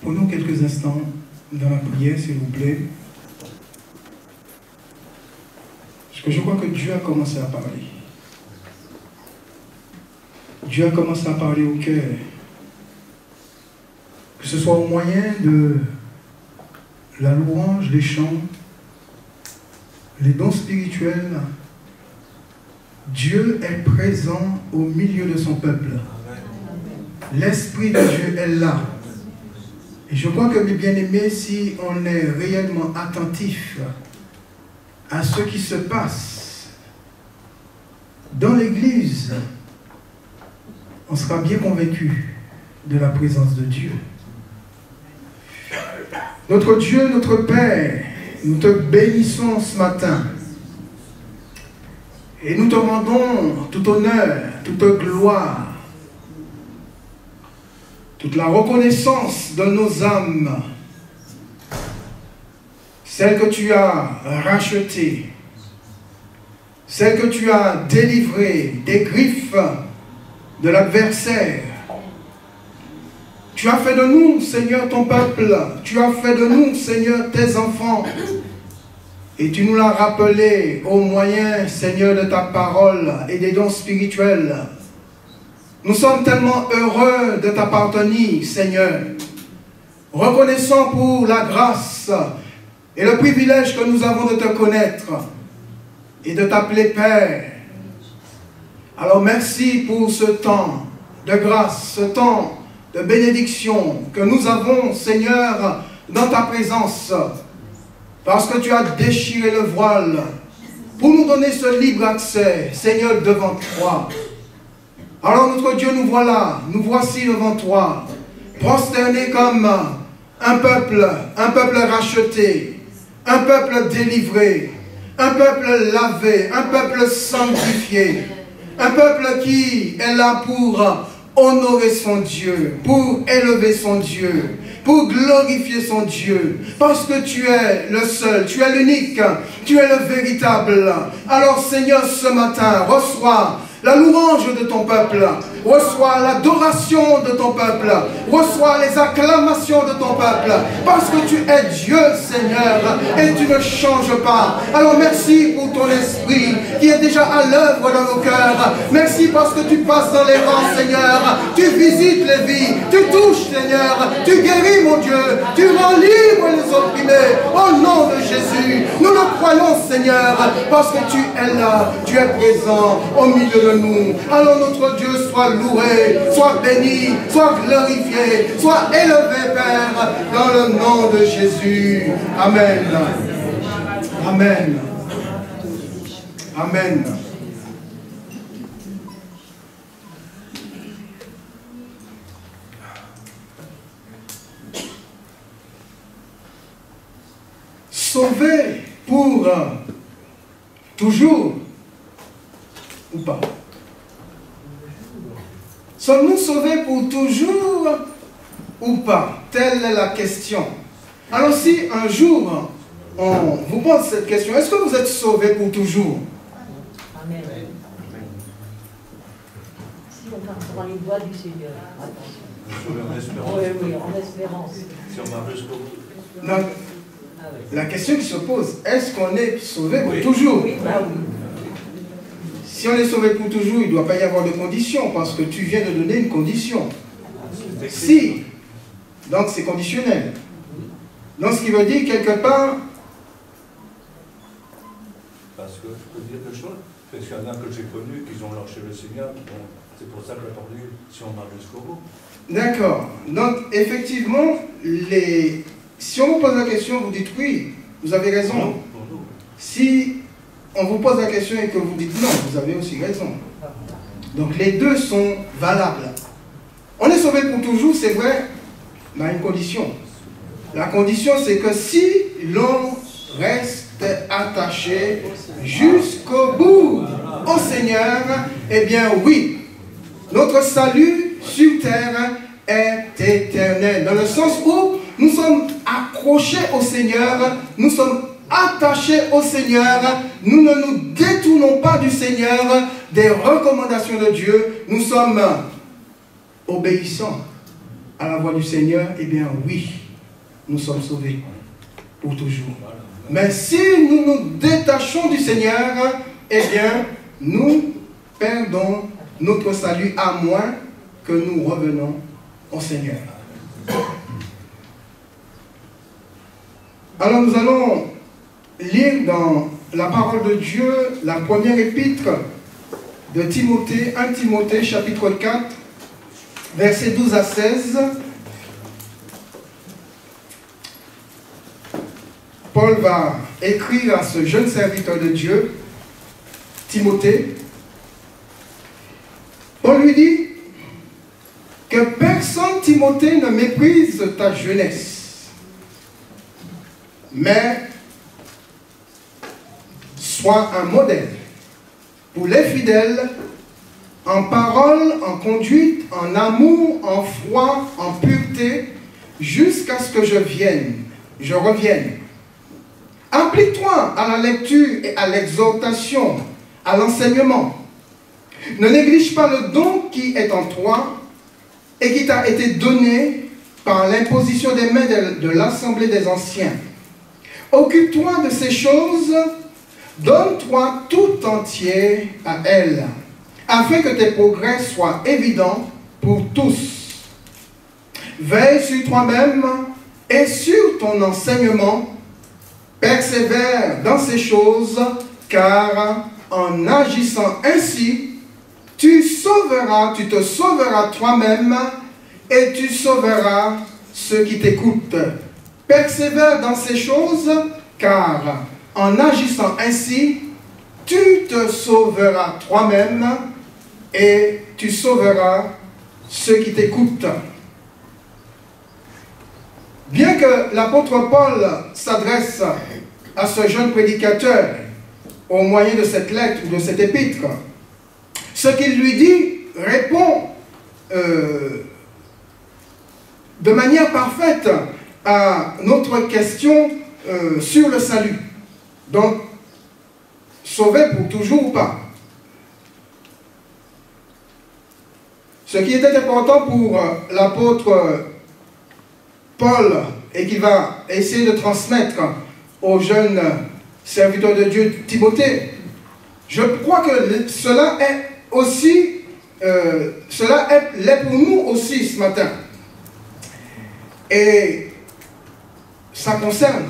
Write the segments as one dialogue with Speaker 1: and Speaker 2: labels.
Speaker 1: Prenons quelques instants dans la prière, s'il vous plaît. Parce que je crois que Dieu a commencé à parler. Dieu a commencé à parler au cœur. Que ce soit au moyen de la louange, les chants, les dons spirituels, Dieu est présent au milieu de son peuple. L'Esprit de Dieu est là. Et je crois que, mes bien-aimés, si on est réellement attentif à ce qui se passe dans l'Église, on sera bien convaincu de la présence de Dieu. Notre Dieu, notre Père, nous te bénissons ce matin. Et nous te rendons tout honneur, toute gloire, toute la reconnaissance de nos âmes, celle que tu as rachetée, celle que tu as délivrée des griffes de l'adversaire. Tu as fait de nous, Seigneur, ton peuple. Tu as fait de nous, Seigneur, tes enfants. Et tu nous l'as rappelé au moyen, Seigneur, de ta parole et des dons spirituels. Nous sommes tellement heureux de t'appartenir, Seigneur. Reconnaissant pour la grâce et le privilège que nous avons de te connaître et de t'appeler Père. Alors merci pour ce temps de grâce, ce temps de bénédiction que nous avons, Seigneur, dans ta présence. Parce que tu as déchiré le voile pour nous donner ce libre accès, Seigneur, devant toi. Alors notre Dieu, nous voilà, nous voici devant toi, prosternés comme un peuple racheté, un peuple délivré, un peuple lavé, un peuple sanctifié, un peuple qui est là pour honorer son Dieu, pour élever son Dieu, pour glorifier son Dieu, parce que tu es le seul, tu es l'unique, tu es le véritable. Alors Seigneur, ce matin, reçois la louange de ton peuple, reçois l'adoration de ton peuple, reçois les acclamations de ton peuple, parce que tu es Dieu, Seigneur, et tu ne changes pas. Alors merci pour ton esprit qui est déjà à l'œuvre dans nos cœurs. Merci parce que tu passes dans les rangs, Seigneur, tu visites les vies, tu touches, Seigneur, tu guéris, mon Dieu, tu rends libre les opprimés, au nom de Jésus. Nous le croyons, Seigneur, parce que tu es là, tu es présent au milieu de nous. Alors notre Dieu soit loué, soit béni, soit glorifié, soit élevé, Père, dans le nom de Jésus. Amen. Amen. Amen. Sauvé pour toujours ou pas? Sommes-nous sauvés pour toujours ou pas? Telle est la question. Alors si un jour on vous pose cette question, est-ce que vous êtes sauvés pour toujours?
Speaker 2: Amen. Si on part dans les voies du Seigneur, attention. Oui, en espérance.
Speaker 3: Si on marche jusqu'au bout.
Speaker 1: Donc, la question qui se pose, est-ce qu'on est sauvé pour toujours?
Speaker 2: Oui, bah oui.
Speaker 1: Si on est sauvé pour toujours, il ne doit pas y avoir de condition, parce que tu viens de donner une condition. Si, donc c'est conditionnel. Donc ce qui veut dire quelque part...
Speaker 3: Parce que je peux dire quelque chose, parce qu'il y en a que j'ai connus qui ont lâché le Seigneur, bon, c'est pour ça que la parole dit si on marche jusqu'au bout.
Speaker 1: D'accord. Donc effectivement, si on vous pose la question, vous dites oui, vous avez raison.
Speaker 3: Non, pour nous.
Speaker 1: Si on vous pose la question et que vous dites non, vous avez aussi raison. Donc les deux sont valables. On est sauvé pour toujours, c'est vrai, mais à une condition. La condition, c'est que si l'on reste attaché jusqu'au bout au Seigneur, eh bien oui, notre salut sur terre est éternel. Dans le sens où nous sommes accrochés au Seigneur, nous sommes attachés au Seigneur, nous ne nous détournons pas du Seigneur, des recommandations de Dieu, nous sommes obéissants à la voix du Seigneur, eh bien oui, nous sommes sauvés pour toujours. Mais si nous nous détachons du Seigneur, eh bien, nous perdons notre salut à moins que nous revenons au Seigneur. Alors nous allons lire dans la parole de Dieu la première épître de Timothée, 1 Timothée chapitre 4, versets 12 à 16. Paul va écrire à ce jeune serviteur de Dieu, Timothée. Paul lui dit que personne, Timothée, ne méprise ta jeunesse, mais sois un modèle pour les fidèles en parole, en conduite, en amour, en foi, en pureté, jusqu'à ce que je revienne. Applique-toi à la lecture et à l'exhortation, à l'enseignement. Ne néglige pas le don qui est en toi et qui t'a été donné par l'imposition des mains de l'Assemblée des anciens. Occupe-toi de ces choses, donne-toi tout entier à elles, afin que tes progrès soient évidents pour tous. Veille sur toi-même et sur ton enseignement. Persévère dans ces choses, car en agissant ainsi, tu te sauveras toi-même et tu sauveras ceux qui t'écoutent. Persévère dans ces choses, car en agissant ainsi, tu te sauveras toi-même et tu sauveras ceux qui t'écoutent. Bien que l'apôtre Paul s'adresse à ce jeune prédicateur au moyen de cette lettre ou de cette épître, ce qu'il lui dit répond de manière parfaite à notre question sur le salut. Donc, sauvé pour toujours ou pas? Ce qui était important pour l'apôtre Paul et qu'il va essayer de transmettre au jeune serviteur de Dieu Timothée, je crois que cela est aussi, l'est pour nous aussi ce matin. Et ça concerne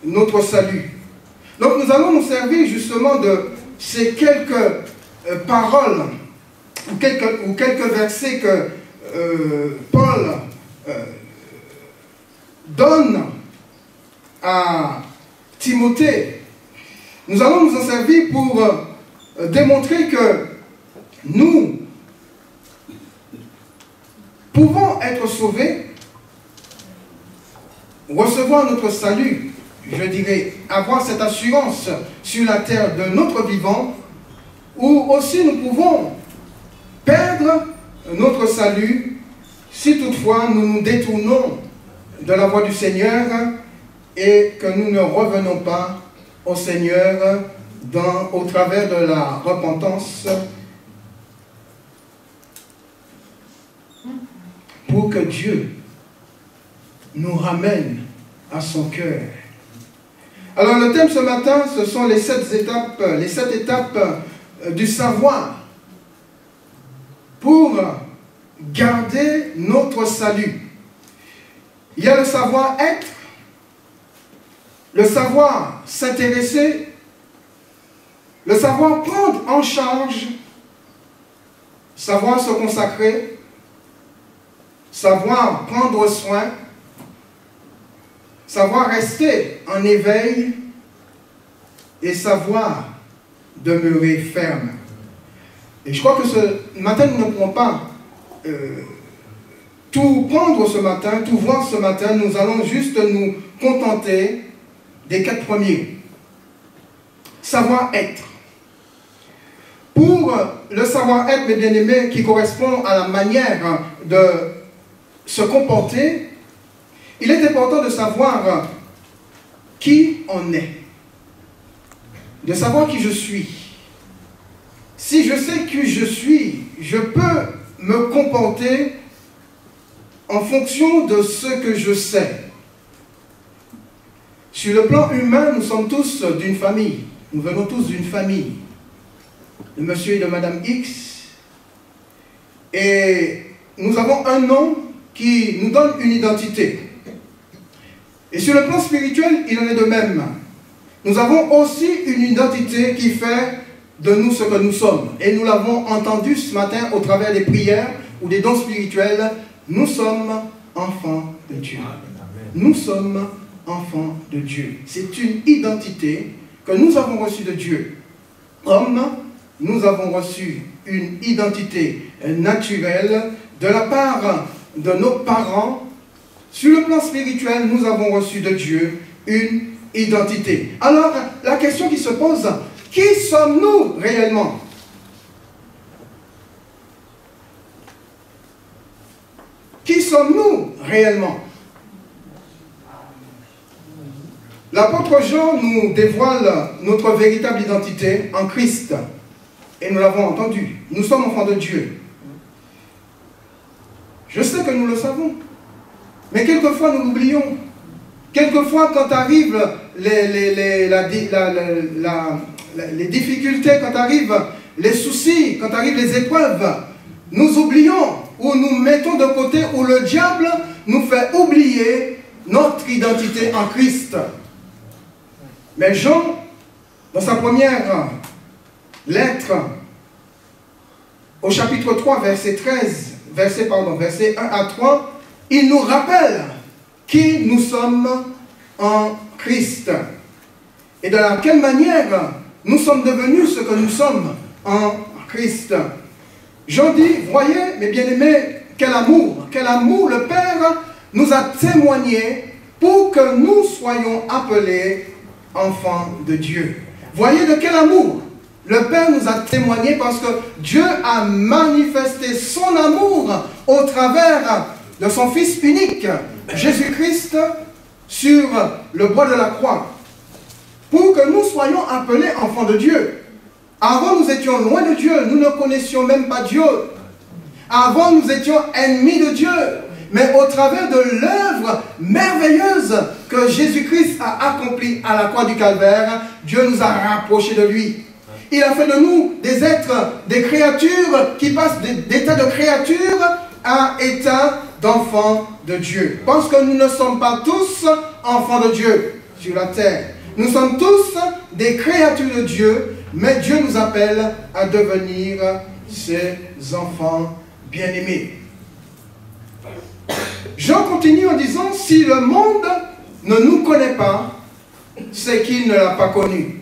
Speaker 1: notre salut. Donc nous allons nous servir justement de ces quelques paroles ou quelques versets que Paul donne à Timothée. Nous allons nous en servir pour démontrer que nous pouvons être sauvés, recevoir notre salut, je dirais, avoir cette assurance sur la terre de notre vivant, ou aussi nous pouvons perdre notre salut si toutefois nous nous détournons de la voie du Seigneur et que nous ne revenons pas au Seigneur au travers de la repentance pour que Dieu nous ramène à son cœur. Alors le thème ce matin, ce sont les 7 étapes du savoir pour garder notre salut. Il y a le savoir-être, le savoir s'intéresser, le savoir prendre en charge, savoir se consacrer, savoir prendre soin, savoir rester en éveil et savoir demeurer ferme. Et je crois que ce matin, nous ne pourrons pas tout prendre ce matin, tout voir ce matin. Nous allons juste nous contenter des 4 premiers. Savoir-être. Pour le savoir-être, mes bien-aimés, qui correspond à la manière de se comporter, il est important de savoir qui on est, de savoir qui je suis. Si je sais qui je suis, je peux me comporter en fonction de ce que je sais. Sur le plan humain, nous sommes tous d'une famille. Nous venons tous d'une famille. De monsieur et de madame X. Et nous avons un nom qui nous donne une identité. Et sur le plan spirituel, il en est de même. Nous avons aussi une identité qui fait de nous ce que nous sommes. Et nous l'avons entendu ce matin au travers des prières ou des dons spirituels. Nous sommes enfants de Dieu. Nous sommes enfants de Dieu. C'est une identité que nous avons reçue de Dieu. Comme nous avons reçu une identité naturelle de la part de nos parents. Sur le plan spirituel, nous avons reçu de Dieu une identité. Alors, la question qui se pose, qui sommes-nous réellement? Qui sommes-nous réellement? L'apôtre Jean nous dévoile notre véritable identité en Christ. Et nous l'avons entendu. Nous sommes enfants de Dieu. Je sais que nous le savons. Mais quelquefois nous l'oublions. Quelquefois quand arrivent les difficultés, quand arrivent les soucis, quand arrivent les épreuves, nous oublions ou nous mettons de côté, où le diable nous fait oublier notre identité en Christ. Mais Jean, dans sa première lettre, au chapitre 3, verset 1 à 3, il nous rappelle qui nous sommes en Christ. Et de quelle manière nous sommes devenus ce que nous sommes en Christ. Jean dit, voyez, mes bien-aimés, quel amour le Père nous a témoigné pour que nous soyons appelés enfants de Dieu. Voyez de quel amour le Père nous a témoigné, parce que Dieu a manifesté son amour au travers de son Fils unique, Jésus-Christ, sur le bois de la croix, pour que nous soyons appelés enfants de Dieu. Avant, nous étions loin de Dieu, nous ne connaissions même pas Dieu. Avant, nous étions ennemis de Dieu. Mais au travers de l'œuvre merveilleuse que Jésus-Christ a accomplie à la croix du Calvaire, Dieu nous a rapprochés de lui. Il a fait de nous des êtres, des créatures qui passent d'état de créature à état d'enfants de Dieu. Parce que nous ne sommes pas tous enfants de Dieu sur la terre. Nous sommes tous des créatures de Dieu, mais Dieu nous appelle à devenir ses enfants bien-aimés. Jean continue en disant, si le monde ne nous connaît pas, c'est qu'il ne l'a pas connu.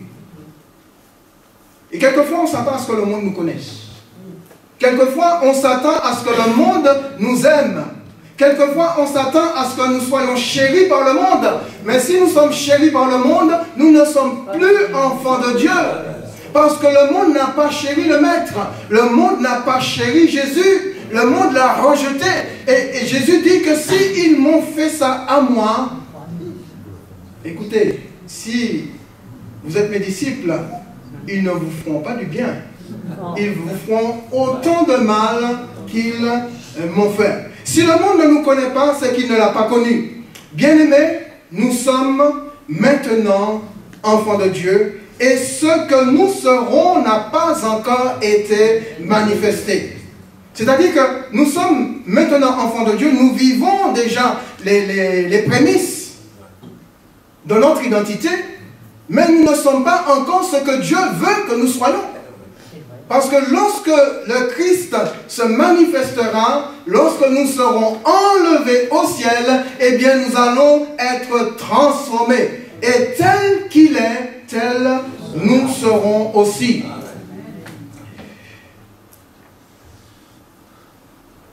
Speaker 1: Et quelquefois, on s'attend à ce que le monde nous connaisse. Quelquefois, on s'attend à ce que le monde nous aime. Quelquefois, on s'attend à ce que nous soyons chéris par le monde. Mais si nous sommes chéris par le monde, nous ne sommes plus enfants de Dieu. Parce que le monde n'a pas chéri le Maître. Le monde n'a pas chéri Jésus. Le monde l'a rejeté. Et Jésus dit que s'ils m'ont fait ça à moi, écoutez, si vous êtes mes disciples, ils ne vous feront pas du bien. Ils vous feront autant de mal qu'ils m'ont fait. Si le monde ne nous connaît pas, c'est qu'il ne l'a pas connu. Bien-aimés, nous sommes maintenant enfants de Dieu, et ce que nous serons n'a pas encore été manifesté. C'est-à-dire que nous sommes maintenant enfants de Dieu, nous vivons déjà les prémices de notre identité, mais nous ne sommes pas encore ce que Dieu veut que nous soyons. Parce que lorsque le Christ se manifestera, lorsque nous serons enlevés au ciel, eh bien nous allons être transformés. Et tel qu'il est, tel nous serons aussi.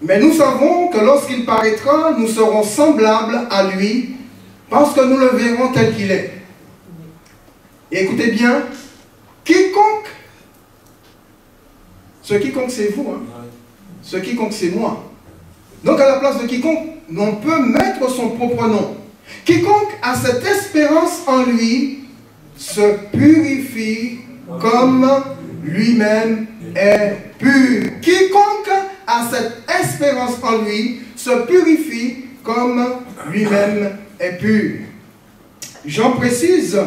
Speaker 1: Mais nous savons que lorsqu'il paraîtra, nous serons semblables à lui, parce que nous le verrons tel qu'il est. Et écoutez bien, quiconque, ce quiconque c'est vous, hein? Ce quiconque c'est moi. Donc à la place de quiconque, on peut mettre son propre nom. Quiconque a cette espérance en lui se purifie comme lui-même est pur. Quiconque a cette espérance en lui se purifie comme lui-même est pur. Jean précise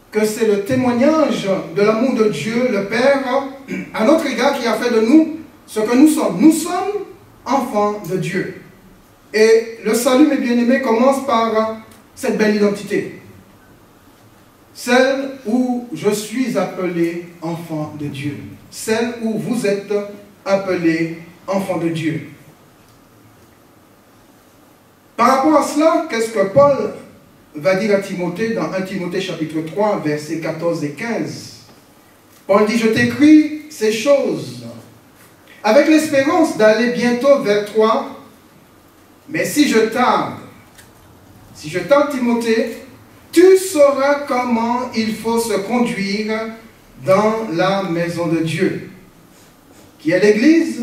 Speaker 1: que c'est le témoignage de l'amour de Dieu, le Père, à notre égard, qui a fait de nous ce que nous sommes. Nous sommes enfants de Dieu. Et le salut, mes bien-aimés, commence par cette belle identité. Celle où je suis appelé enfant de Dieu. Celle où vous êtes appelé enfant de Dieu. Par rapport à cela, qu'est-ce que Paul va dire à Timothée dans 1 Timothée chapitre 3, versets 14 et 15. Paul dit, je t'écris ces choses avec l'espérance d'aller bientôt vers toi, mais si je tarde Timothée, tu sauras comment il faut se conduire dans la maison de Dieu, qui est l'église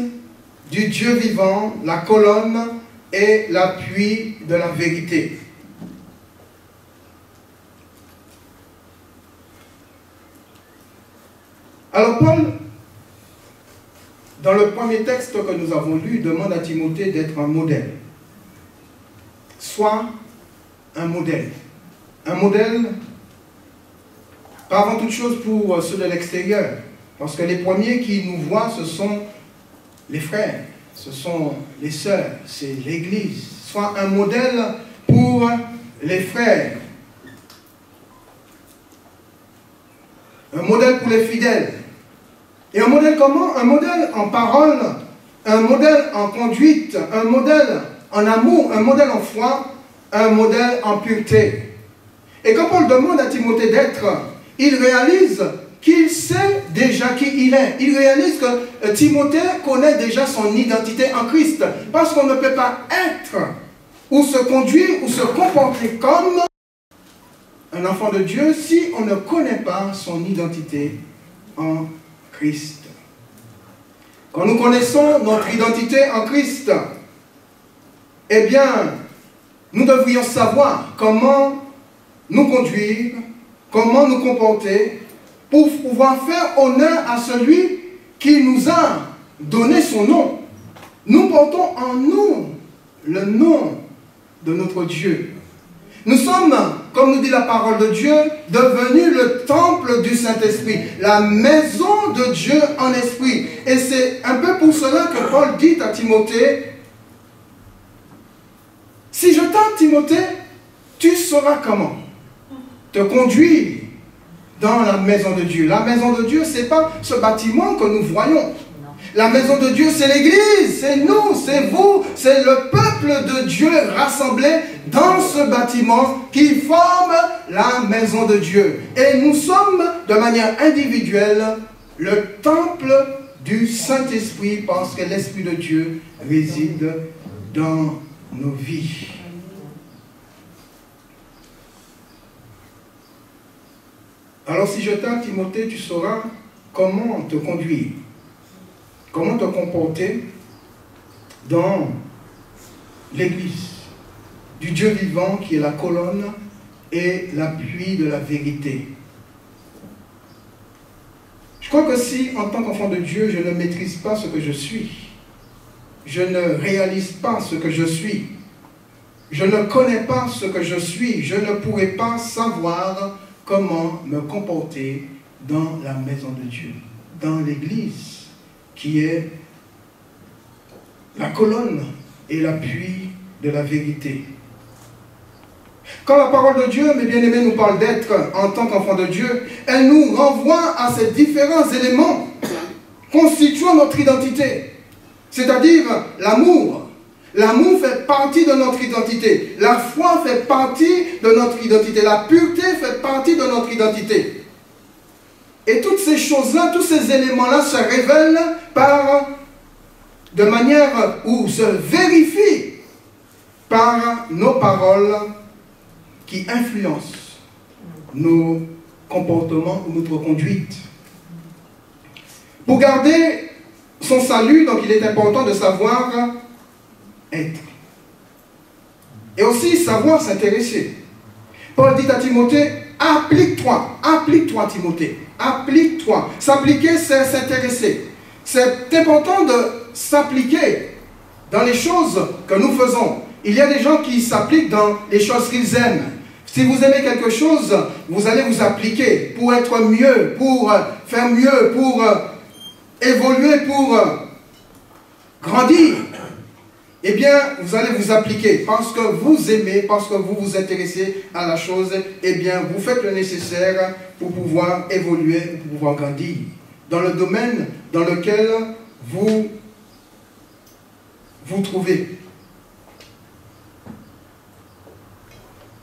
Speaker 1: du Dieu vivant, la colonne et l'appui de la vérité. Alors Paul, dans le premier texte que nous avons lu, demande à Timothée d'être un modèle. Sois un modèle. Un modèle, pas avant toute chose pour ceux de l'extérieur. Parce que les premiers qui nous voient, ce sont les frères, ce sont les sœurs, c'est l'église. Sois un modèle pour les frères. Un modèle pour les fidèles. Et un modèle comment? Un modèle en parole, un modèle en conduite, un modèle en amour, un modèle en foi, un modèle en pureté. Et quand Paul demande à Timothée d'être, il réalise qu'il sait déjà qui il est. Il réalise que Timothée connaît déjà son identité en Christ. Parce qu'on ne peut pas être, ou se conduire, ou se comporter comme un enfant de Dieu si on ne connaît pas son identité en Christ. Quand nous connaissons notre identité en Christ, eh bien, nous devrions savoir comment nous conduire, comment nous comporter, pour pouvoir faire honneur à celui qui nous a donné son nom. Nous portons en nous le nom de notre Dieu. Nous sommes, comme nous dit la parole de Dieu, devenus le temple du Saint-Esprit, la maison de Dieu en esprit. Et c'est un peu pour cela que Paul dit à Timothée, si je tente Timothée, tu sauras comment te conduire dans la maison de Dieu. La maison de Dieu, ce n'est pas ce bâtiment que nous voyons. La maison de Dieu, c'est l'église, c'est nous, c'est vous, c'est le peuple de Dieu rassemblé dans ce bâtiment qui forme la maison de Dieu. Et nous sommes, de manière individuelle, le temple du Saint-Esprit parce que l'Esprit de Dieu réside dans nos vies. Alors si je t'aime, Timothée, tu sauras comment te conduire. Comment te comporter dans l'église du Dieu vivant qui est la colonne et l'appui de la vérité. Je crois que si, en tant qu'enfant de Dieu, je ne maîtrise pas ce que je suis, je ne réalise pas ce que je suis, je ne connais pas ce que je suis, je ne pourrai pas savoir comment me comporter dans la maison de Dieu, dans l'église, qui est la colonne et l'appui de la vérité. Quand la parole de Dieu, mes bien-aimés, nous parle d'être en tant qu'enfant de Dieu, elle nous renvoie à ces différents éléments constituant notre identité. C'est-à-dire l'amour. L'amour fait partie de notre identité. La foi fait partie de notre identité. La pureté fait partie de notre identité. Et toutes ces choses-là, tous ces éléments-là se révèlent de manière ou se vérifient par nos paroles qui influencent nos comportements ou notre conduite. Pour garder son salut, donc il est important de savoir être. Et aussi savoir s'intéresser. Paul dit à Timothée, applique-toi Timothée. Applique-toi. S'appliquer, c'est s'intéresser. C'est important de s'appliquer dans les choses que nous faisons. Il y a des gens qui s'appliquent dans les choses qu'ils aiment. Si vous aimez quelque chose, vous allez vous appliquer pour être mieux, pour faire mieux, pour évoluer, pour grandir. Eh bien, vous allez vous appliquer parce que vous aimez, parce que vous vous intéressez à la chose. Eh bien, vous faites le nécessaire pour pouvoir évoluer, pour pouvoir grandir dans le domaine dans lequel vous vous trouvez.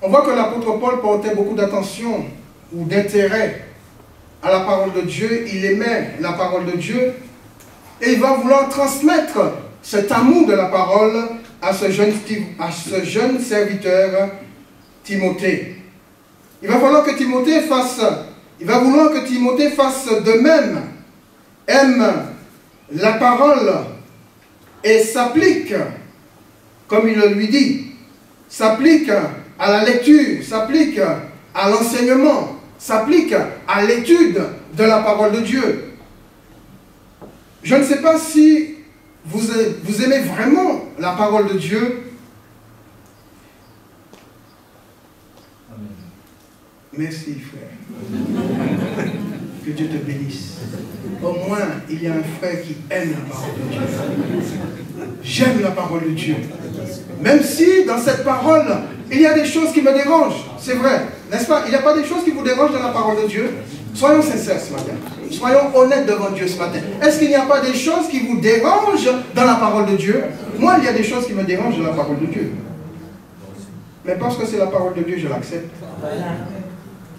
Speaker 1: On voit que l'apôtre Paul portait beaucoup d'attention ou d'intérêt à la parole de Dieu. Il aimait la parole de Dieu et il va vouloir transmettre cet amour de la parole à ce jeune serviteur Timothée. Il va vouloir que Timothée fasse de même, aime la parole et s'applique, comme il le lui dit, s'applique à la lecture, s'applique à l'enseignement, s'applique à l'étude de la parole de Dieu. Je ne sais pas si vous aimez vraiment la parole de Dieu.
Speaker 3: Amen.
Speaker 1: Merci, frère. Que Dieu te bénisse. Au moins, il y a un frère qui aime la parole de Dieu. J'aime la parole de Dieu. Même si, dans cette parole, il y a des choses qui me dérangent. C'est vrai, n'est-ce pas? Il n'y a pas des choses qui vous dérangent dans la parole de Dieu. Soyons sincères ce matin. Soyons honnêtes devant Dieu ce matin. Est-ce qu'il n'y a pas des choses qui vous dérangent dans la parole de Dieu? Moi, il y a des choses qui me dérangent dans la parole de Dieu. Mais parce que c'est la parole de Dieu, je l'accepte.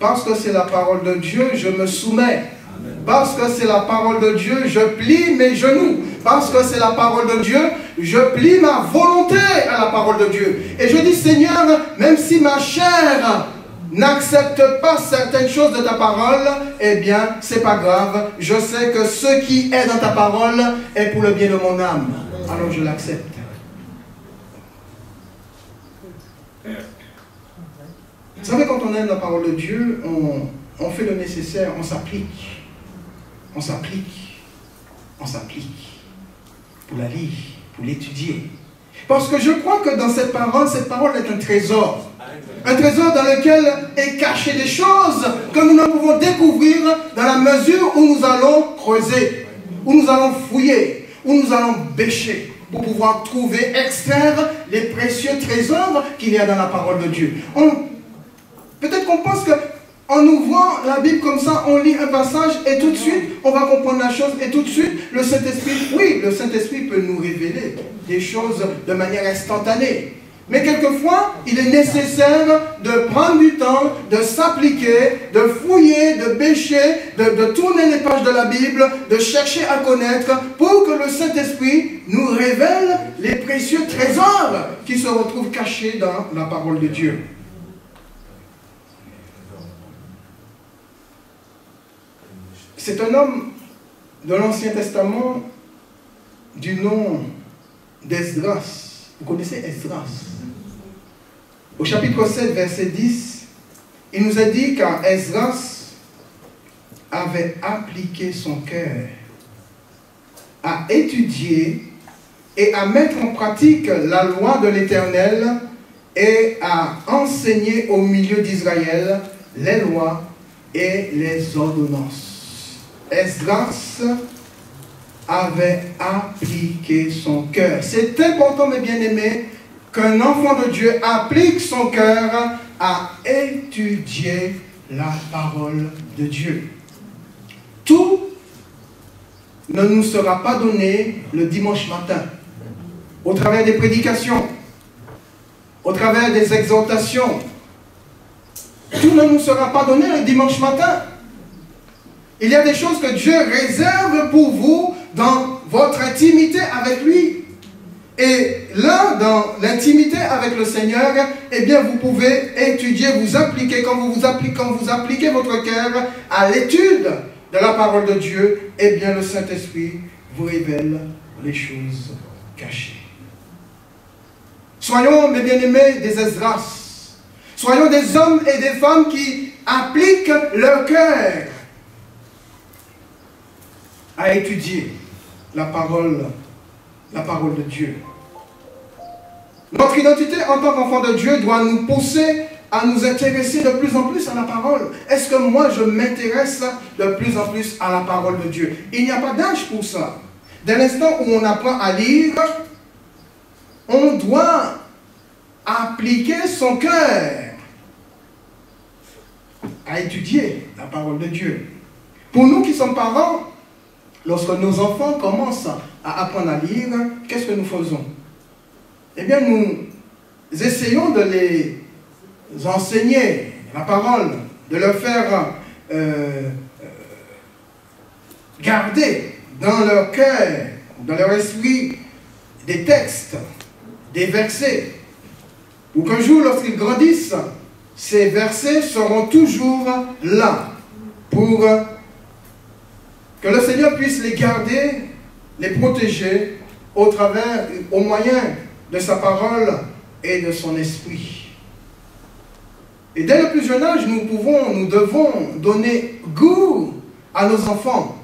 Speaker 1: Parce que c'est la parole de Dieu, je me soumets. Parce que c'est la parole de Dieu, je plie mes genoux. Parce que c'est la parole de Dieu, je plie ma volonté à la parole de Dieu. Et je dis, Seigneur, même si ma chair n'accepte pas certaines choses de ta parole, eh bien, c'est pas grave. Je sais que ce qui est dans ta parole est pour le bien de mon âme. Alors je l'accepte. Vous savez, quand on aime la parole de Dieu, on fait le nécessaire, on s'applique. On s'applique. On s'applique. Pour la lire, pour l'étudier. Parce que je crois que dans cette parole est un trésor. Un trésor dans lequel est caché des choses que nous ne pouvons découvrir dans la mesure où nous allons creuser, où nous allons fouiller, où nous allons bêcher, pour pouvoir trouver, extraire les précieux trésors qu'il y a dans la parole de Dieu. Peut-être qu'on pense qu'en ouvrant la Bible comme ça, on lit un passage et tout de suite, on va comprendre la chose et tout de suite, le Saint-Esprit, oui, le Saint-Esprit peut nous révéler des choses de manière instantanée. Mais quelquefois, il est nécessaire de prendre du temps, de s'appliquer, de fouiller, de bêcher, de tourner les pages de la Bible, de chercher à connaître pour que le Saint-Esprit nous révèle les précieux trésors qui se retrouvent cachés dans la parole de Dieu. C'est un homme de l'Ancien Testament du nom d'Esdras. Vous connaissez Esdras? Au chapitre 7, verset 10, il nous a dit qu'Esdras avait appliqué son cœur à étudier et à mettre en pratique la loi de l'Éternel et à enseigner au milieu d'Israël les lois et les ordonnances. Esdras avait appliqué son cœur. C'est important, mes bien-aimés, qu'un enfant de Dieu applique son cœur à étudier la parole de Dieu. Tout ne nous sera pas donné le dimanche matin, au travers des prédications, au travers des exhortations. Tout ne nous sera pas donné le dimanche matin. Il y a des choses que Dieu réserve pour vous dans votre intimité avec lui. Et là, dans l'intimité avec le Seigneur, eh bien, vous pouvez étudier, vous appliquer, quand vous appliquez votre cœur à l'étude de la parole de Dieu, eh bien, le Saint-Esprit vous révèle les choses cachées. Soyons, mes bien-aimés, des Esdras. Soyons des hommes et des femmes qui appliquent leur cœur à étudier la parole de Dieu. Notre identité en tant qu'enfant de Dieu doit nous pousser à nous intéresser de plus en plus à la parole. Est-ce que moi, je m'intéresse de plus en plus à la parole de Dieu? Il n'y a pas d'âge pour ça. Dès l'instant où on apprend à lire, on doit appliquer son cœur à étudier la parole de Dieu. Pour nous qui sommes parents, lorsque nos enfants commencent à apprendre à lire, qu'est-ce que nous faisons? Eh bien, nous essayons de les enseigner la parole, de leur faire garder dans leur cœur, dans leur esprit, des textes, des versets, pour qu'un jour, lorsqu'ils grandissent, ces versets seront toujours là, pour que le Seigneur puisse les garder, les protéger, au moyen de sa parole et de son esprit. Et dès le plus jeune âge, nous devons donner goût à nos enfants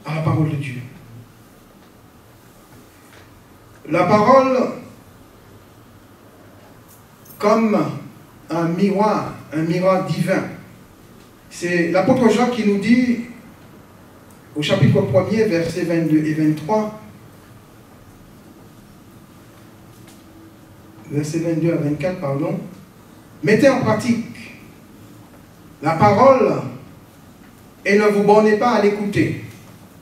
Speaker 1: à la parole de Dieu. La parole comme un miroir divin. C'est l'apôtre Jean qui nous dit au chapitre 1er, versets 22 et 23, versets 22 à 24, pardon, mettez en pratique la parole et ne vous bornez pas à l'écouter,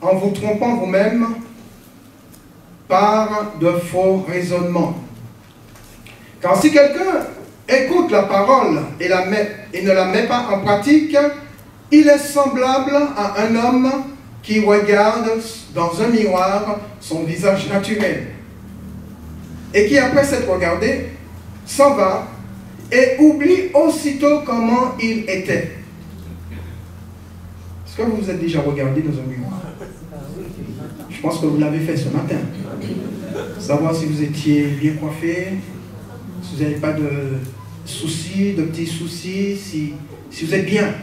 Speaker 1: en vous trompant vous-même par de faux raisonnements. Car si quelqu'un écoute la parole et ne la met pas en pratique, il est semblable à un homme qui regarde dans un miroir son visage naturel et qui, après s'être regardé, s'en va et oublie aussitôt comment il était. Est-ce que vous vous êtes déjà regardé dans un miroir? Je pense que vous l'avez fait ce matin. Savoir si vous étiez bien coiffé, si vous n'avez pas de soucis, de petits soucis, si vous êtes bien.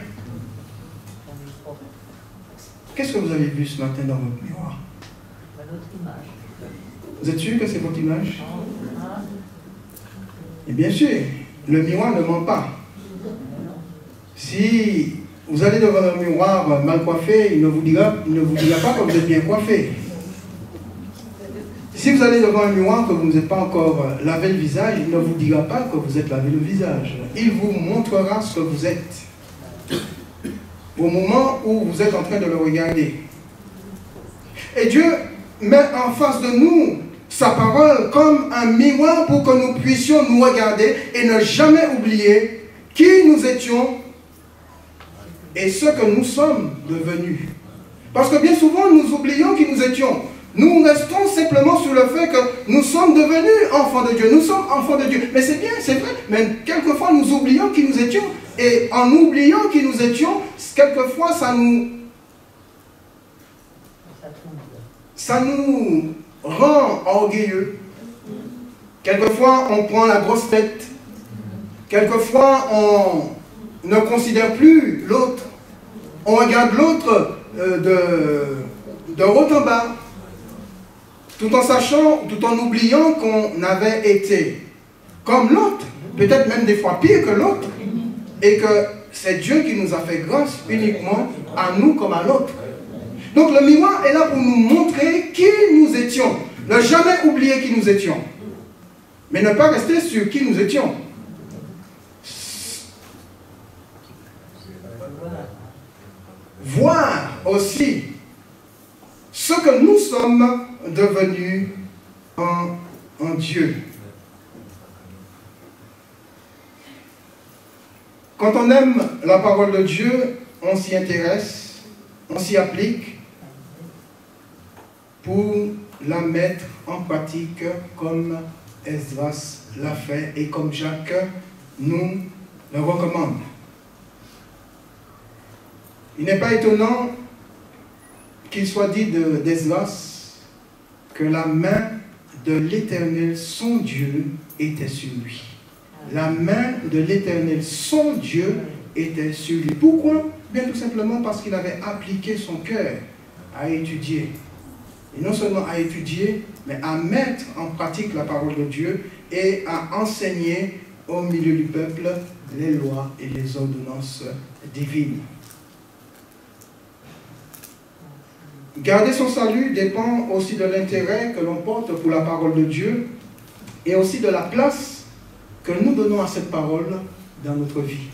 Speaker 1: Qu'est-ce que vous avez vu ce matin dans votre miroir?
Speaker 2: Notre image.
Speaker 1: Vous êtes sûr que c'est votre image? Et bien sûr, le miroir ne ment pas. Si vous allez devant un miroir mal coiffé, il ne vous dira pas que vous êtes bien coiffé. Si vous allez devant un miroir que vous ne vous êtes pas encore lavé le visage, il ne vous dira pas que vous êtes lavé le visage. Il vous montrera ce que vous êtes au moment où vous êtes en train de le regarder. Et Dieu met en face de nous sa parole comme un miroir pour que nous puissions nous regarder et ne jamais oublier qui nous étions et ce que nous sommes devenus. Parce que bien souvent, nous oublions qui nous étions. Nous restons simplement sur le fait que nous sommes devenus enfants de Dieu. Nous sommes enfants de Dieu. Mais c'est bien, c'est vrai. Mais quelquefois, nous oublions qui nous étions. Et en oubliant qui nous étions, quelquefois, ça nous rend orgueilleux. Quelquefois, on prend la grosse tête. Quelquefois, on ne considère plus l'autre. On regarde l'autre de haut en bas. Tout en sachant, tout en oubliant qu'on avait été comme l'autre, peut-être même des fois pire que l'autre, et que c'est Dieu qui nous a fait grâce uniquement à nous comme à l'autre. Donc le miroir est là pour nous montrer qui nous étions. Ne jamais oublier qui nous étions, mais ne pas rester sur qui nous étions. Voir aussi ce que nous sommes devenus en Dieu. Quand on aime la parole de Dieu, on s'y intéresse, on s'y applique pour la mettre en pratique comme Esdras l'a fait et comme Jacques nous le recommande. Il n'est pas étonnant qu'il soit dit d'Esdras que la main de l'Éternel, son Dieu, était sur lui. La main de l'Éternel, son Dieu, était sur lui. Pourquoi? Bien tout simplement parce qu'il avait appliqué son cœur à étudier Et non seulement à étudier, mais à mettre en pratique la parole de Dieu et à enseigner au milieu du peuple les lois et les ordonnances divines. Garder son salut dépend aussi de l'intérêt que l'on porte pour la parole de Dieu et aussi de la place que nous donnons à cette parole dans notre vie.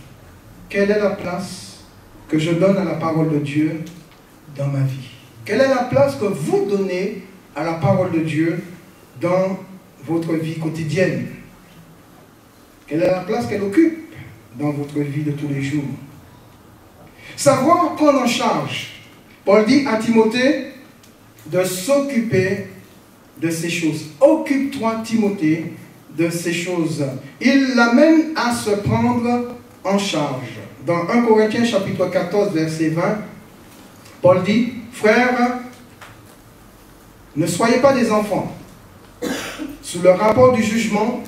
Speaker 1: Quelle est la place que je donne à la parole de Dieu dans ma vie? Quelle est la place que vous donnez à la parole de Dieu dans votre vie quotidienne? Quelle est la place qu'elle occupe dans votre vie de tous les jours? Savoir prendre en charge. Paul dit à Timothée de s'occuper de ces choses. Occupe-toi, Timothée, de ces choses. Il l'amène à se prendre en charge. Dans 1 Corinthiens chapitre 14, verset 20, Paul dit, « Frères, ne soyez pas des enfants, sous le rapport du jugement,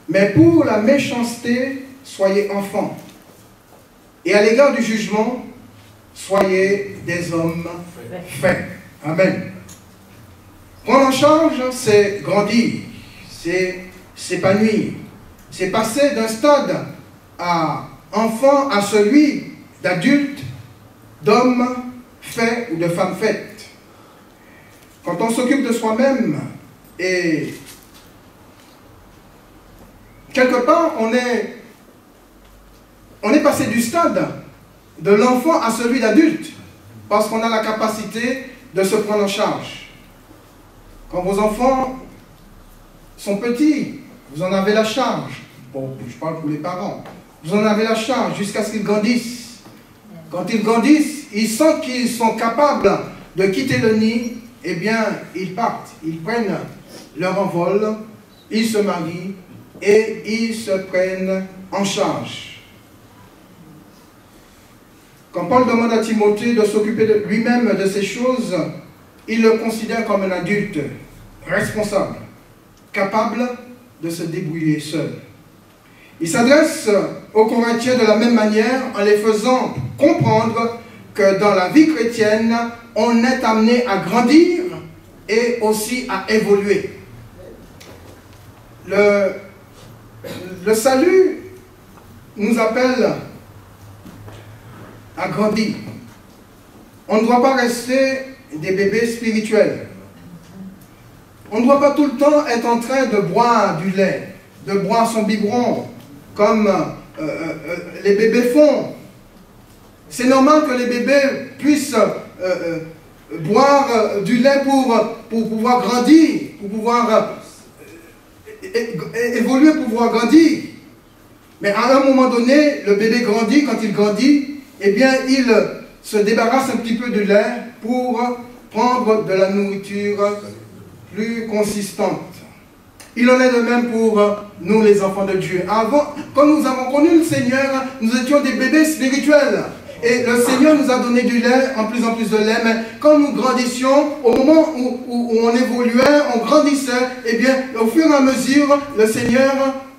Speaker 1: mais pour la méchanceté, soyez enfants. Et à l'égard du jugement, soyez des hommes faits. » Amen. Prendre en charge, c'est grandir, c'est s'épanouir, c'est passer d'un stade à enfant à celui d'adulte, d'homme fait ou de femme faite. Quand on s'occupe de soi-même et quelque part on est passé du stade de l'enfant à celui d'adulte parce qu'on a la capacité de se prendre en charge. Quand vos enfants sont petits, vous en avez la charge. Bon, je parle pour les parents. Vous en avez la charge jusqu'à ce qu'ils grandissent. Quand ils grandissent, ils sentent qu'ils sont capables de quitter le nid, eh bien, ils partent. Ils prennent leur envol, ils se marient et ils se prennent en charge. Quand Paul demande à Timothée de s'occuper lui-même de ces choses, il le considère comme un adulte responsable, capable de se débrouiller seul. Il s'adresse aux Corinthiens de la même manière en les faisant comprendre que dans la vie chrétienne, on est amené à grandir et aussi à évoluer. Le salut nous appelle à grandir. On ne doit pas rester des bébés spirituels. On ne doit pas tout le temps être en train de boire du lait, de boire son biberon, comme les bébés font. C'est normal que les bébés puissent boire du lait pour pouvoir grandir, pour pouvoir évoluer, pour pouvoir grandir. Mais à un moment donné, le bébé grandit, quand il grandit, eh bien, il se débarrasse un petit peu de lait pour prendre de la nourriture plus consistante. Il en est de même pour nous, les enfants de Dieu. Avant, quand nous avons connu le Seigneur, nous étions des bébés spirituels. Et le Seigneur nous a donné du lait, en plus de lait. Mais quand nous grandissions, au moment où on évoluait, on grandissait, eh bien, au fur et à mesure, le Seigneur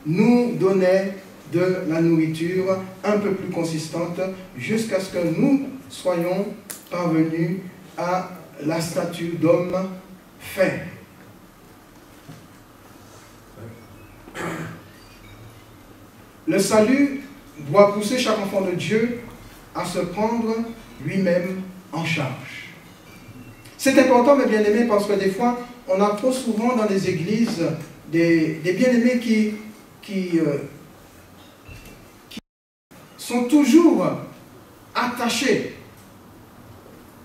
Speaker 1: nous donnait de la nourriture un peu plus consistante jusqu'à ce que nous soyons parvenus à la stature d'homme fait. Le salut doit pousser chaque enfant de Dieu à se prendre lui-même en charge. C'est important, mes bien-aimés, parce que des fois, on a trop souvent dans les églises des bien-aimés qui sont toujours attachés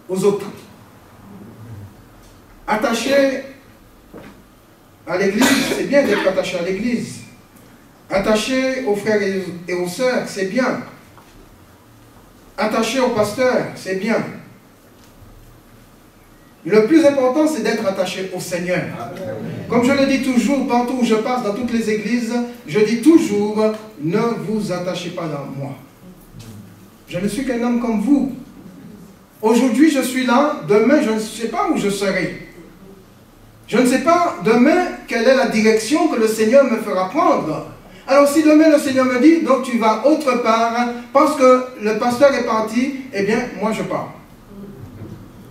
Speaker 1: aux autres. Attachés à l'église, c'est bien d'être attaché à l'église. Attaché aux frères et aux sœurs, c'est bien. Attaché au pasteur, c'est bien. Le plus important, c'est d'être attaché au Seigneur. Comme je le dis toujours, partout où je passe, dans toutes les églises, je dis toujours, ne vous attachez pas à moi. Je ne suis qu'un homme comme vous. Aujourd'hui, je suis là, demain, je ne sais pas où je serai. Je ne sais pas demain quelle est la direction que le Seigneur me fera prendre. Alors si demain le Seigneur me dit, donc tu vas autre part, parce que le pasteur est parti, eh bien moi je pars.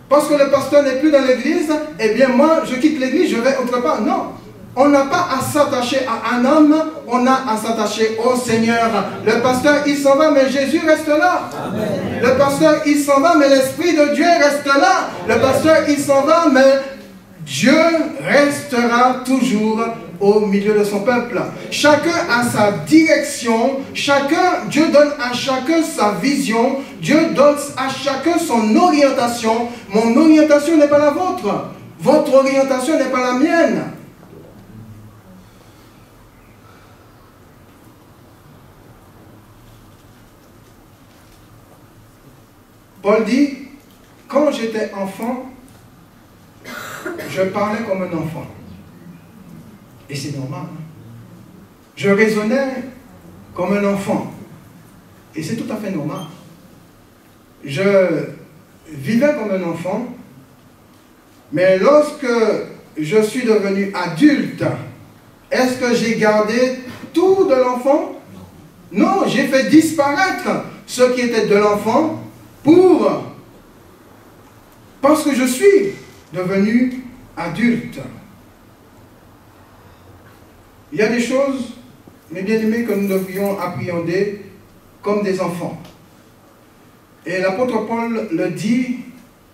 Speaker 1: Parce que le pasteur n'est plus dans l'église, eh bien moi, je quitte l'église, je vais autre part. Non. On n'a pas à s'attacher à un homme, on a à s'attacher au Seigneur. Le pasteur, il s'en va, mais Jésus reste là. Amen. Le pasteur, il s'en va, mais l'Esprit de Dieu reste là. Le pasteur, il s'en va, mais Dieu restera toujours au milieu de son peuple. Chacun a sa direction, Dieu donne à chacun sa vision, Dieu donne à chacun son orientation. Mon orientation n'est pas la vôtre, votre orientation n'est pas la mienne. Paul dit, quand j'étais enfant, je parlais comme un enfant. Et c'est normal. Je raisonnais comme un enfant. Et c'est tout à fait normal. Je vivais comme un enfant, mais lorsque je suis devenu adulte, est-ce que j'ai gardé tout de l'enfant? Non, j'ai fait disparaître ce qui était de l'enfant parce que je suis devenu adulte. Il y a des choses, mes bien-aimés, que nous devrions appréhender comme des enfants. Et l'apôtre Paul le dit,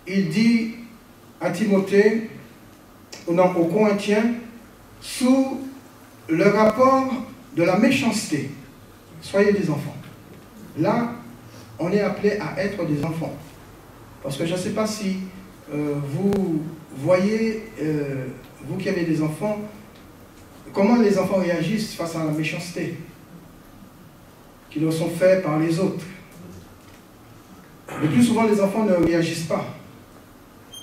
Speaker 1: il dit à Timothée, aux Corinthiens, sous le rapport de la méchanceté, soyez des enfants. Là, on est appelé à être des enfants. Parce que je ne sais pas si vous voyez, vous qui avez des enfants, comment les enfants réagissent face à la méchanceté qui leur sont faits par les autres. Le plus souvent, les enfants ne réagissent pas.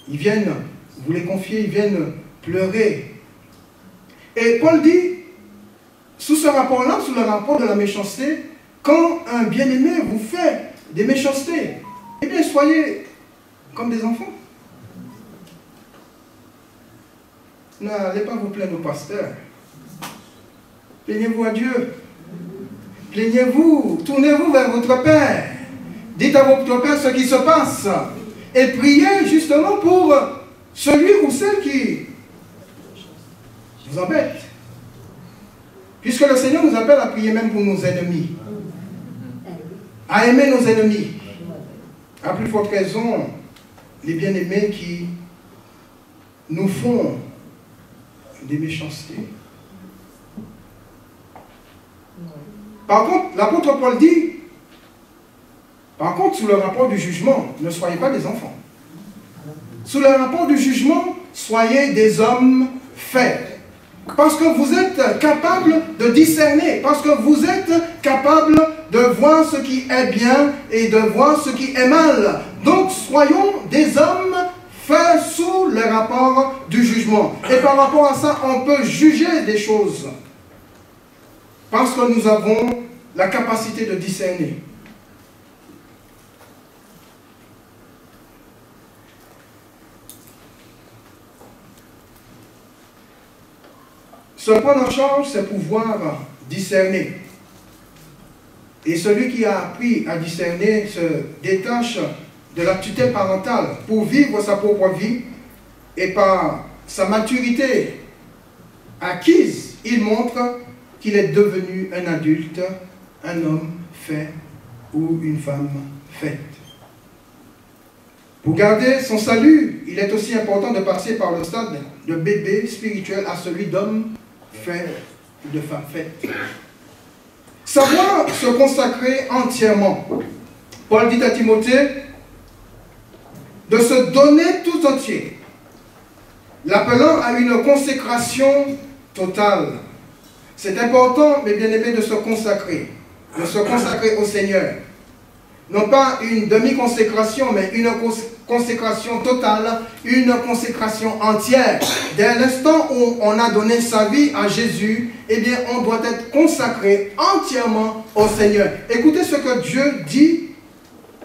Speaker 1: Ils viennent, vous les confiez, ils viennent pleurer. Et Paul dit, sous ce rapport-là, sous le rapport de la méchanceté, quand un bien-aimé vous fait des méchancetés, eh bien, soyez comme des enfants. N'allez pas vous plaindre au pasteur. Plaignez-vous à Dieu. Plaignez-vous, tournez-vous vers votre Père. Dites à votre Père ce qui se passe. Et priez justement pour celui ou celle qui vous embête. Puisque le Seigneur nous appelle à prier même pour nos ennemis. À aimer nos ennemis. À plus forte raison, les bien-aimés qui nous font des méchancetés. Par contre, l'apôtre Paul dit, par contre, sous le rapport du jugement, ne soyez pas des enfants. Sous le rapport du jugement, soyez des hommes faits. Parce que vous êtes capable de discerner, parce que vous êtes capable de voir ce qui est bien et de voir ce qui est mal. Donc, soyons des hommes faits sous le rapport du jugement. Et par rapport à ça, on peut juger des choses. Parce que nous avons la capacité de discerner. Se prendre en charge, c'est pouvoir discerner. Et celui qui a appris à discerner se détache de la tutelle parentale pour vivre sa propre vie, et par sa maturité acquise, il montre qu'il est devenu un adulte, un homme fait ou une femme faite. Pour garder son salut, il est aussi important de passer par le stade de bébé spirituel à celui d'homme fait ou de femme faite. Savoir se consacrer entièrement. Paul dit à Timothée de se donner tout entier, l'appelant à une consécration totale. C'est important, mes bien-aimés, de se consacrer au Seigneur. Non pas une demi-consécration, mais une consécration totale, une consécration entière. Dès l'instant où on a donné sa vie à Jésus, eh bien, on doit être consacré entièrement au Seigneur. Écoutez ce que Dieu dit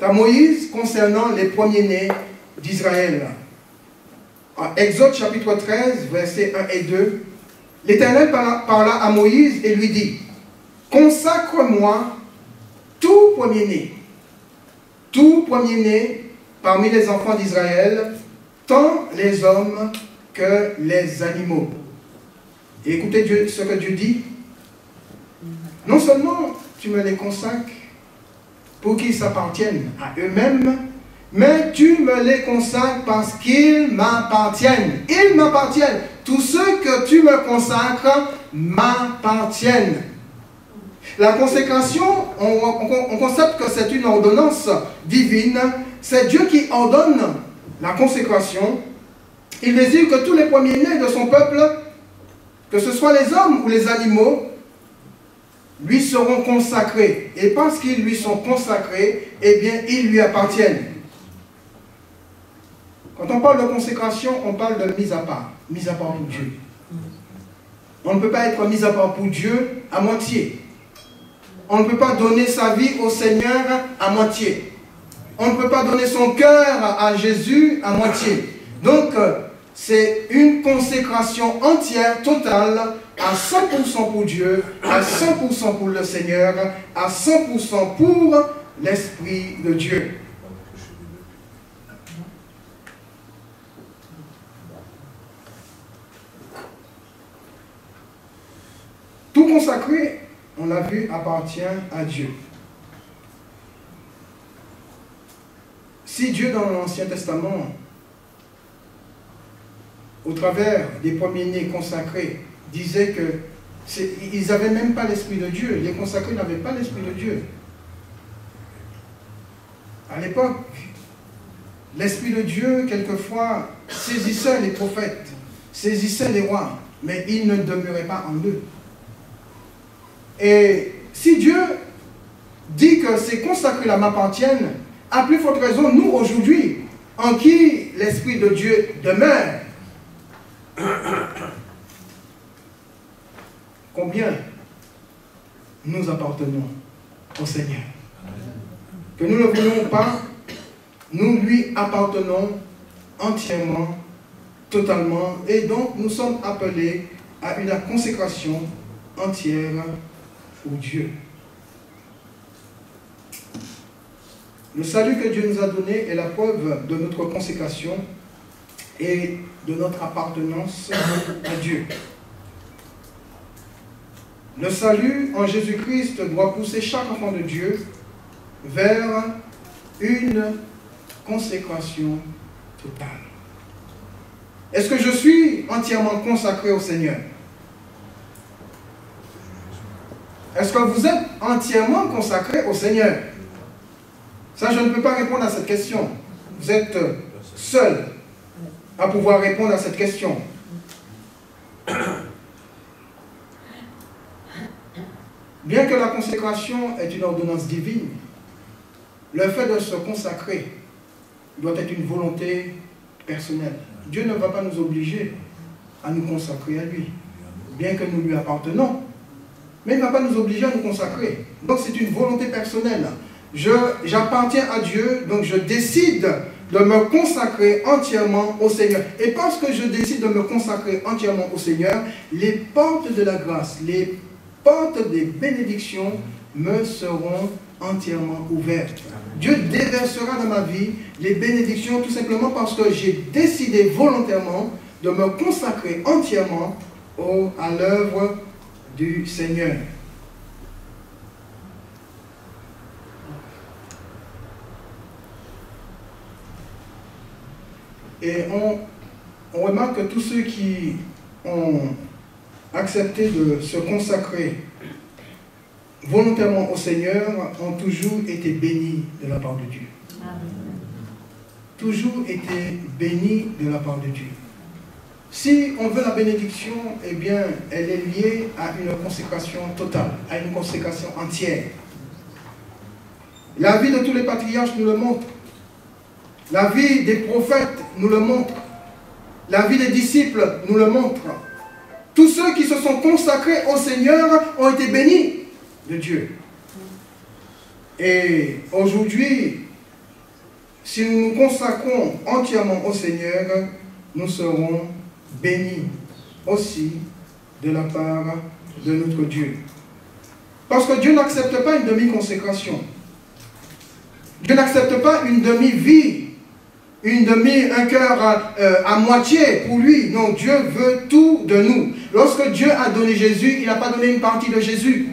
Speaker 1: à Moïse concernant les premiers-nés d'Israël. En Exode chapitre 13, versets 1 et 2, l'Éternel parla à Moïse et lui dit, « Consacre-moi tout premier-né parmi les enfants d'Israël, tant les hommes que les animaux. Et écoutez Dieu, ce que Dieu dit. Non seulement tu me les consacres pour qu'ils s'appartiennent à eux-mêmes, mais tu me les consacres parce qu'ils m'appartiennent. Ils m'appartiennent. Tous ceux que tu me consacres m'appartiennent. La consécration, on concepte que c'est une ordonnance divine. C'est Dieu qui ordonne la consécration. Il désire que tous les premiers-nés de son peuple, que ce soit les hommes ou les animaux, lui seront consacrés. Et parce qu'ils lui sont consacrés, eh bien, ils lui appartiennent. Quand on parle de consécration, on parle de mise à part pour Dieu. On ne peut pas être mis à part pour Dieu à moitié. On ne peut pas donner sa vie au Seigneur à moitié. On ne peut pas donner son cœur à Jésus à moitié. Donc, c'est une consécration entière, totale, à 100% pour Dieu, à 100% pour le Seigneur, à 100% pour l'Esprit de Dieu. Tout consacré, on l'a vu, appartient à Dieu. Si Dieu, dans l'Ancien Testament, au travers des premiers-nés consacrés, disait qu'ils n'avaient même pas l'Esprit de Dieu, les consacrés n'avaient pas l'Esprit de Dieu. À l'époque, l'Esprit de Dieu, quelquefois, saisissait les prophètes, saisissait les rois, mais il ne demeurait pas en eux. Et si Dieu dit que ces consacrés-là m'appartiennent, à plus forte raison, nous aujourd'hui, en qui l'Esprit de Dieu demeure, combien nous appartenons au Seigneur. Que nous ne le voulons pas, nous lui appartenons entièrement, totalement, et donc nous sommes appelés à une consécration entière pour Dieu. Le salut que Dieu nous a donné est la preuve de notre consécration et de notre appartenance à Dieu. Le salut en Jésus-Christ doit pousser chaque enfant de Dieu vers une consécration totale. Est-ce que je suis entièrement consacré au Seigneur? Est-ce que vous êtes entièrement consacré au Seigneur? Ça, je ne peux pas répondre à cette question. Vous êtes seul à pouvoir répondre à cette question. Bien que la consécration est une ordonnance divine, le fait de se consacrer doit être une volonté personnelle. Dieu ne va pas nous obliger à nous consacrer à lui, bien que nous lui appartenons, mais il ne va pas nous obliger à nous consacrer. Donc c'est une volonté personnelle. J'appartiens à Dieu, donc je décide de me consacrer entièrement au Seigneur. Et parce que je décide de me consacrer entièrement au Seigneur, les portes de la grâce, les portes des bénédictions me seront entièrement ouvertes. Dieu déversera dans ma vie les bénédictions tout simplement parce que j'ai décidé volontairement de me consacrer entièrement à l'œuvre du Seigneur. Et on remarque que tous ceux qui ont accepté de se consacrer volontairement au Seigneur ont toujours été bénis de la part de Dieu. Amen. Toujours été bénis de la part de Dieu. Si on veut la bénédiction, eh bien, elle est liée à une consécration totale, à une consécration entière. La vie de tous les patriarches nous le montre. La vie des prophètes nous le montre. La vie des disciples nous le montre. Tous ceux qui se sont consacrés au Seigneur ont été bénis de Dieu. Et aujourd'hui, si nous nous consacrons entièrement au Seigneur, nous serons bénis aussi de la part de notre Dieu. Parce que Dieu n'accepte pas une demi-consécration. Dieu n'accepte pas une demi-vie un cœur à moitié pour lui. Non, Dieu veut tout de nous. Lorsque Dieu a donné Jésus, il n'a pas donné une partie de Jésus.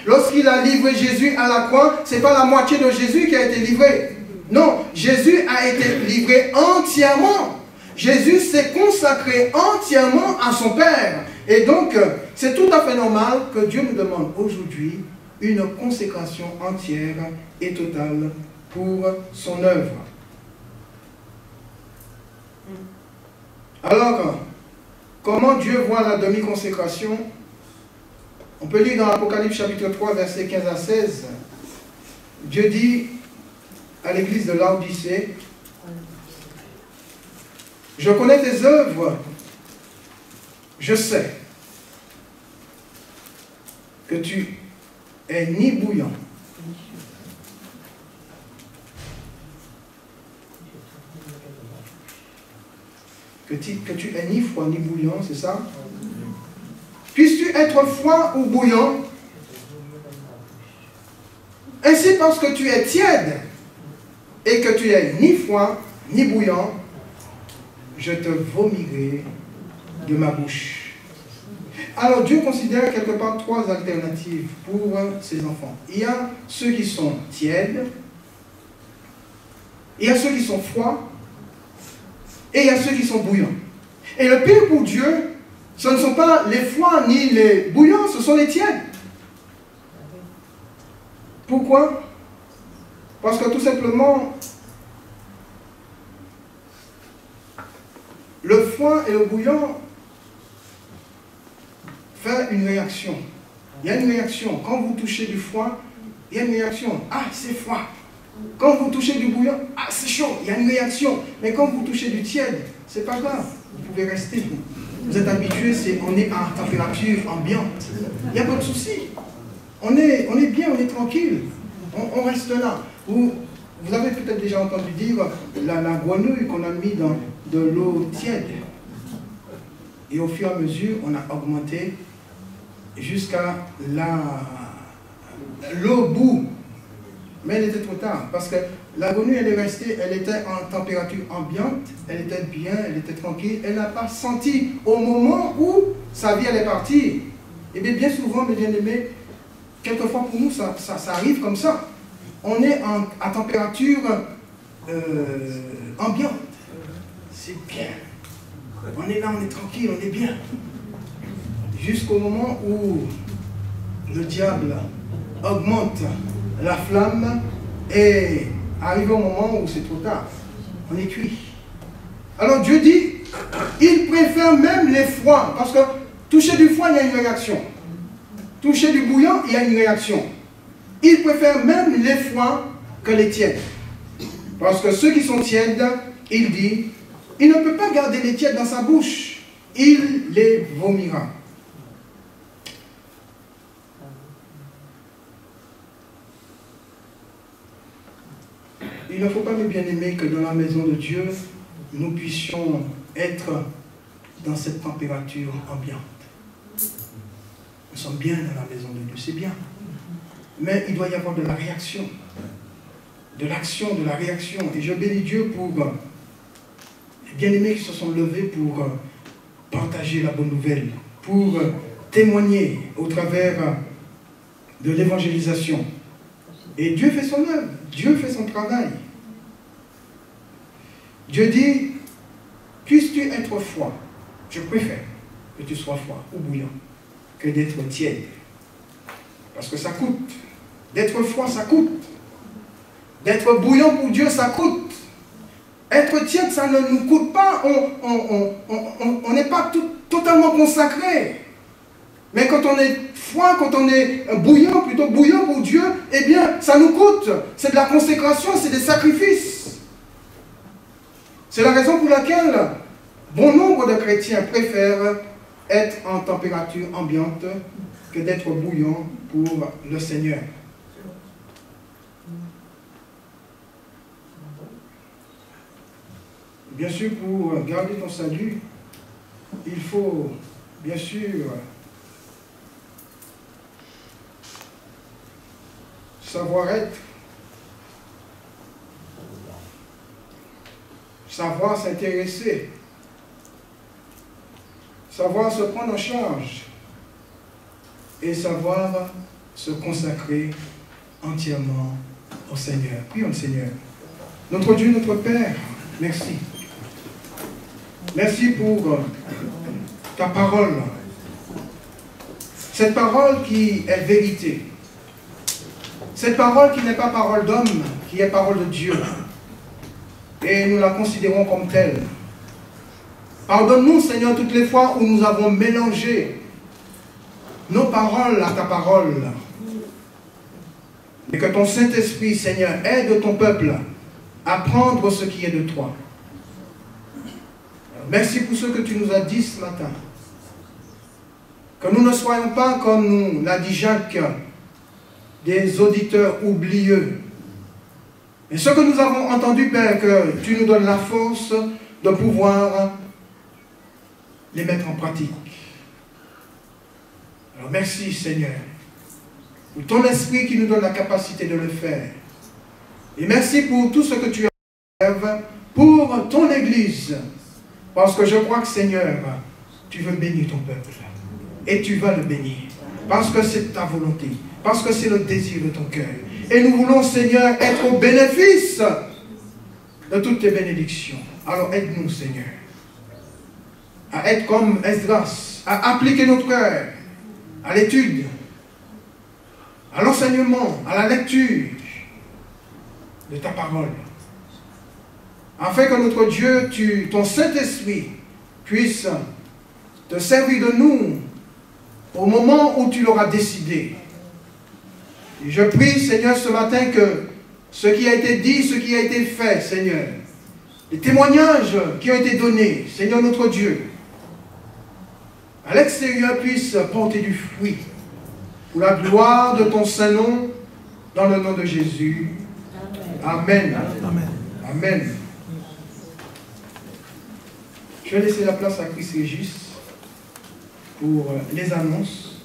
Speaker 1: Lorsqu'il a livré Jésus à la croix, ce n'est pas la moitié de Jésus qui a été livré. Non, Jésus a été livré entièrement. Jésus s'est consacré entièrement à son Père. Et donc, c'est tout à fait normal que Dieu nous demande aujourd'hui une consécration entière et totale pour son œuvre. Alors, comment Dieu voit la demi-consécration? On peut lire dans Apocalypse chapitre 3, versets 15 à 16. Dieu dit à l'église de Laodicée, « Je connais tes œuvres, je sais que tu es ni bouillant, que tu es ni froid ni bouillant, c'est ça? Puisses-tu être froid ou bouillant? Ainsi, parce que tu es tiède et que tu es ni froid ni bouillant, je te vomirai de ma bouche. » Alors Dieu considère quelque part trois alternatives pour ses enfants. Il y a ceux qui sont tièdes, il y a ceux qui sont froids, et il y a ceux qui sont bouillants. Et le pire pour Dieu, ce ne sont pas les froids ni les bouillants, ce sont les tièdes. Pourquoi? Parce que tout simplement, le froid et le bouillant fait une réaction. Il y a une réaction. Quand vous touchez du froid, il y a une réaction. Ah, c'est froid. Quand vous touchez du bouillant, ah, c'est chaud. Il y a une réaction. Mais quand vous touchez du tiède, c'est pas grave. Vous pouvez rester. Vous êtes habitué, on est à température ambiante. Il n'y a pas de souci. On est bien, on est tranquille. On reste là. Vous avez peut-être déjà entendu dire la grenouille qu'on a mis dans de l'eau tiède. Et au fur et à mesure, on a augmenté jusqu'à l'eau bout. Mais elle était trop tard, parce que la grenouille, elle est restée, elle était en température ambiante, elle était bien, elle était tranquille, elle n'a pas senti au moment où sa vie allait partir. Et bien souvent, mes bien-aimés, quelquefois pour nous, ça arrive comme ça. On est à température ambiante. C'est bien. On est là, on est tranquille, on est bien. Jusqu'au moment où le diable augmente la flamme et arrive au moment où c'est trop tard. On est cuit. Alors Dieu dit, il préfère même les froids, parce que toucher du froid, il y a une réaction. Toucher du bouillant, il y a une réaction. Il préfère même les froids que les tièdes. Parce que ceux qui sont tièdes, il dit, il ne peut pas garder les tièdes dans sa bouche. Il les vomira. Il ne faut pas, mes bien-aimés, que dans la maison de Dieu, nous puissions être dans cette température ambiante. Nous sommes bien dans la maison de Dieu, c'est bien. Mais il doit y avoir de la réaction. De l'action, de la réaction. Et je bénis Dieu pour les bien-aimés qui se sont levés pour partager la bonne nouvelle, pour témoigner au travers de l'évangélisation. Et Dieu fait son œuvre, Dieu fait son travail. Dieu dit, puisses-tu être froid, je préfère que tu sois froid ou bouillant que d'être tiède. Parce que ça coûte. D'être froid, ça coûte. D'être bouillant pour Dieu, ça coûte. Être tiède, ça ne nous coûte pas. On n'est pas totalement consacré. Mais quand on est froid, quand on est bouillant, plutôt bouillant pour Dieu, eh bien, ça nous coûte. C'est de la consécration, c'est des sacrifices. C'est la raison pour laquelle bon nombre de chrétiens préfèrent être en température ambiante que d'être bouillant pour le Seigneur. Bien sûr, pour garder ton salut, il faut, bien sûr, savoir être. savoir s'intéresser, savoir se prendre en charge et savoir se consacrer entièrement au Seigneur. Prions le Seigneur. Notre Dieu, notre Père, merci. Merci pour ta parole. Cette parole qui est vérité. Cette parole qui n'est pas parole d'homme, qui est parole de Dieu. Et nous la considérons comme telle. Pardonne-nous, Seigneur, toutes les fois où nous avons mélangé nos paroles à ta parole. Et que ton Saint-Esprit, Seigneur, aide ton peuple à prendre ce qui est de toi. Merci pour ce que tu nous as dit ce matin. Que nous ne soyons pas, comme nous l'a dit Jacques, des auditeurs oublieux. Et ce que nous avons entendu, Père, que tu nous donnes la force de pouvoir les mettre en pratique. Alors merci, Seigneur, pour ton esprit qui nous donne la capacité de le faire. Et merci pour tout ce que tu as pour ton Église. Parce que je crois que, Seigneur, tu veux bénir ton peuple. Et tu vas le bénir. Parce que c'est ta volonté. Parce que c'est le désir de ton cœur. Et nous voulons, Seigneur, être au bénéfice de toutes tes bénédictions. Alors aide-nous, Seigneur, à être comme Esdras, à appliquer notre cœur à l'étude, à l'enseignement, à la lecture de ta parole. Afin que notre Dieu, ton Saint-Esprit, puisse te servir de nous au moment où tu l'auras décidé. Et je prie, Seigneur, ce matin que ce qui a été dit, ce qui a été fait, Seigneur, les témoignages qui ont été donnés, Seigneur notre Dieu, à l'extérieur puissent porter du fruit pour la gloire de ton Saint-Nom, dans le nom de Jésus. Amen. Amen. Amen. Je vais laisser la place à Chris Régis pour les annonces.